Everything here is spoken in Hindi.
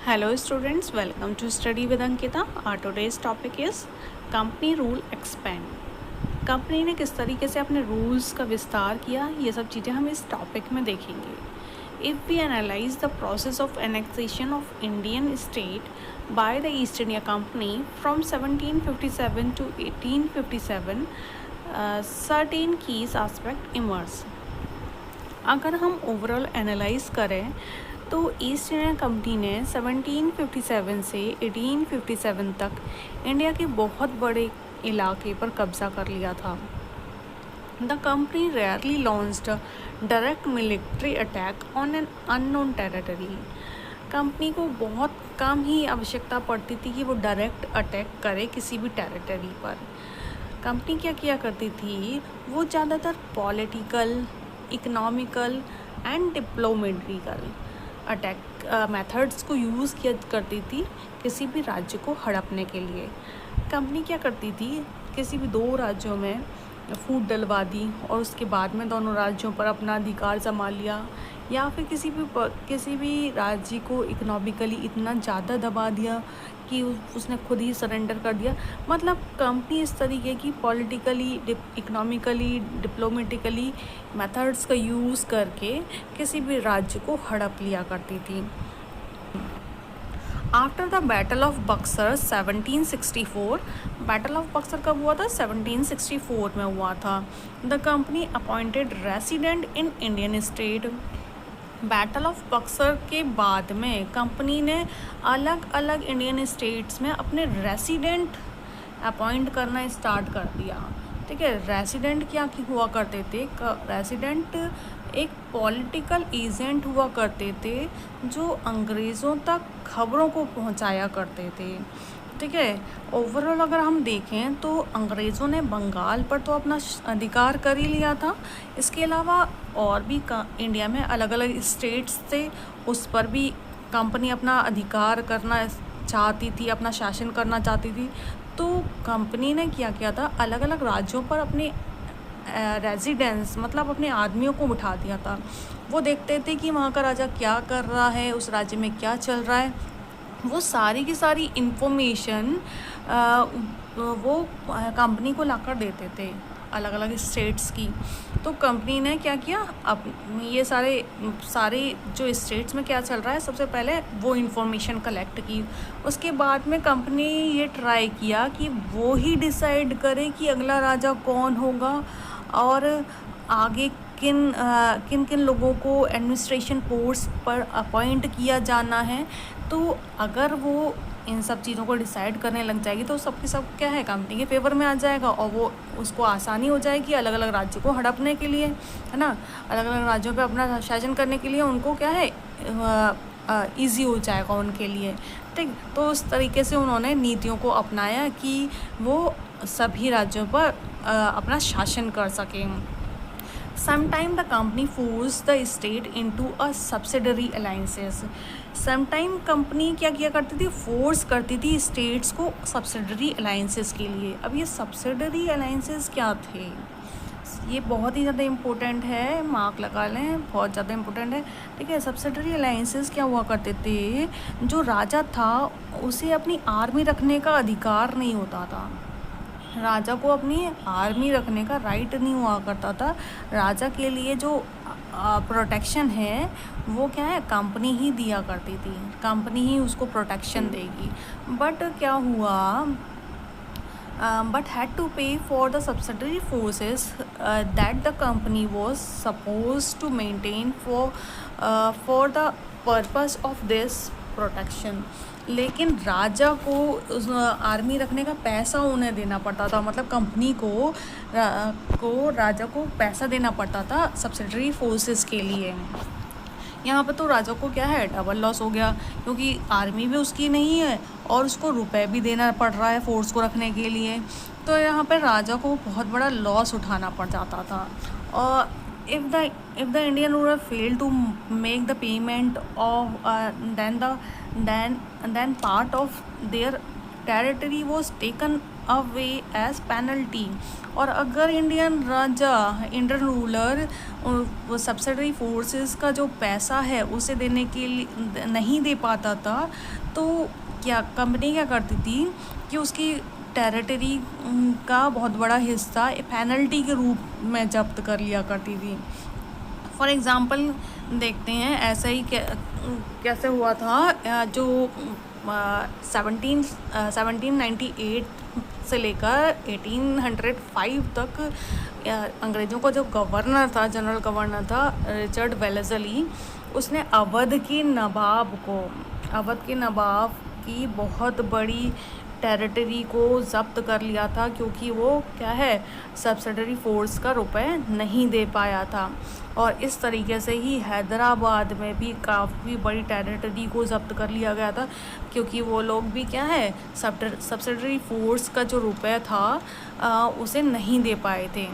Hello students, welcome to Study with Ankita. Our today's topic is Company Rule Expand. Company ने किस तरीके से अपने रूल्स का विस्तार किया, ये सब चीज़ें हम इस टॉपिक में देखेंगे. If we analyze the process of annexation of Indian state by the East India Company from 1757 to 1857, certain key aspect emerge. अगर हम ओवरऑल एनालाइज करें तो ईस्ट इंडिया कंपनी ने 1757 से 1857 तक इंडिया के बहुत बड़े इलाके पर कब्जा कर लिया था. The company rarely launched direct military attack on an unknown territory. Company को बहुत कम ही आवश्यकता पड़ती थी कि वो डायरेक्ट अटैक करे किसी भी टेरिटरी पर. कंपनी क्या किया करती थी, वो ज़्यादातर political, economical and diplomatical attack methods को यूज़ किया करती थी किसी भी राज्य को हड़पने के लिए. कंपनी क्या करती थी, किसी भी दो राज्यों में फूट डलवा दी और उसके बाद में दोनों राज्यों पर अपना अधिकार जमा लिया, या फिर किसी भी राज्य को इकोनॉमिकली इतना ज़्यादा दबा दिया कि उसने खुद ही सरेंडर कर दिया. मतलब कंपनी इस तरीके की पॉलिटिकली, इकोनॉमिकली, डिप्लोमेटिकली मेथड्स का यूज़ करके किसी भी राज्य को हड़प लिया करती थी. After the battle of Buxar 1764, battle of Buxar कब हुआ था? 1764 में हुआ था. The company appointed resident in Indian state. Battle of Buxar के बाद में कंपनी ने अलग अलग इंडियन स्टेट्स में अपने रेसिडेंट अपॉइंट करना स्टार्ट कर दिया. ठीक है, रेसिडेंट क्या हुआ करते थे? रेसिडेंट एक पॉलिटिकल एजेंट हुआ करते थे जो अंग्रेज़ों तक खबरों को पहुंचाया करते थे. ठीक है, ओवरऑल अगर हम देखें तो अंग्रेज़ों ने बंगाल पर तो अपना अधिकार कर ही लिया था. इसके अलावा और भी इंडिया में अलग अलग स्टेट्स थे, उस पर भी कंपनी अपना अधिकार करना चाहती थी, अपना शासन करना चाहती थी. तो कंपनी ने क्या किया था, अलग अलग राज्यों पर अपने रेजिडेंस मतलब अपने आदमियों को बिठा दिया था. वो देखते थे कि वहाँ का राजा क्या कर रहा है, उस राज्य में क्या चल रहा है. वो सारी की सारी इन्फॉर्मेशन वो कंपनी को लाकर देते थे अलग अलग स्टेट्स की. तो कंपनी ने क्या किया, अब ये सारे जो स्टेट्स में क्या चल रहा है, सबसे पहले वो इन्फॉर्मेशन कलेक्ट की. उसके बाद में कंपनी ये ट्राई किया कि वो ही डिसाइड करे कि अगला राजा कौन होगा और आगे किन किन लोगों को एडमिनिस्ट्रेशन पोस्ट पर अपॉइंट किया जाना है. तो अगर वो इन सब चीज़ों को डिसाइड करने लग जाएगी तो सबके सब क्या है, कंपनी के फेवर में आ जाएगा और वो उसको आसानी हो जाएगी अलग अलग राज्यों को हड़पने के लिए, है ना. अलग अलग राज्यों पे अपना शासन करने के लिए उनको क्या है, ईजी हो जाएगा उनके लिए. ठीक, तो उस तरीके से उन्होंने नीतियों को अपनाया कि वो सभी राज्यों पर अपना शासन कर सकें. Sometime the company forced the state into a subsidiary alliances. Sometime company क्या किया करती थी, फोर्स करती थी स्टेट्स को सब्सिडरी अलाइंसेस के लिए. अब ये सब्सिडरी अलाइंसेस क्या थे, ये बहुत ही ज़्यादा इम्पोर्टेंट है, मार्क लगा लें, बहुत ज़्यादा इम्पोर्टेंट है. ठीक है, सब्सिडरी अलाइंसेस क्या हुआ करते थे, जो राजा था उसे अपनी आर्मी रखने का अधिकार नहीं होता था. राजा को अपनी आर्मी रखने का राइट नहीं हुआ करता था. राजा के लिए जो प्रोटेक्शन है वो क्या है, कंपनी ही दिया करती थी, कंपनी ही उसको प्रोटेक्शन देगी. बट क्या हुआ, but had to pay for the subsidiary forces that the company was supposed to maintain for the purpose of this protection. लेकिन राजा को उस आर्मी रखने का पैसा उन्हें देना पड़ता था. मतलब कंपनी को राजा को पैसा देना पड़ता था सब्सिडरी फोर्सेस के लिए. यहाँ पर तो राजा को क्या है, डबल लॉस हो गया, क्योंकि आर्मी भी उसकी नहीं है और उसको रुपए भी देना पड़ रहा है फोर्स को रखने के लिए. तो यहाँ पर राजा को बहुत बड़ा लॉस उठाना पड़ जाता था. और if the Indian ruler failed to make the payment of then part of their territory was taken away as penalty. और अगर इंडियन राजा, इंडियन रूलर वो सब्सिडरी फोर्सेस का जो पैसा है उसे देने के लिए नहीं दे पाता था, तो क्या कंपनी क्या करती थी कि उसकी टेरिटरी का बहुत बड़ा हिस्सा पेनल्टी के रूप में जब्त कर लिया करती थी। फॉर एग्ज़ाम्पल देखते हैं ऐसा ही कैसे हुआ था। जो 1798 से लेकर 1805 तक अंग्रेज़ों का जो गवर्नर था, जनरल गवर्नर था रिचर्ड वेलेस्ली, उसने अवध के नवाब की बहुत बड़ी टेरिटरी को ज़ब्त कर लिया था, क्योंकि वो क्या है, सब्सिडरी फोर्स का रुपए नहीं दे पाया था। और इस तरीके से ही हैदराबाद में भी काफ़ी बड़ी टेरिटरी को ज़ब्त कर लिया गया था, क्योंकि वो लोग भी क्या है, सब्सिडरी फोर्स का जो रुपए था उसे नहीं दे पाए थे।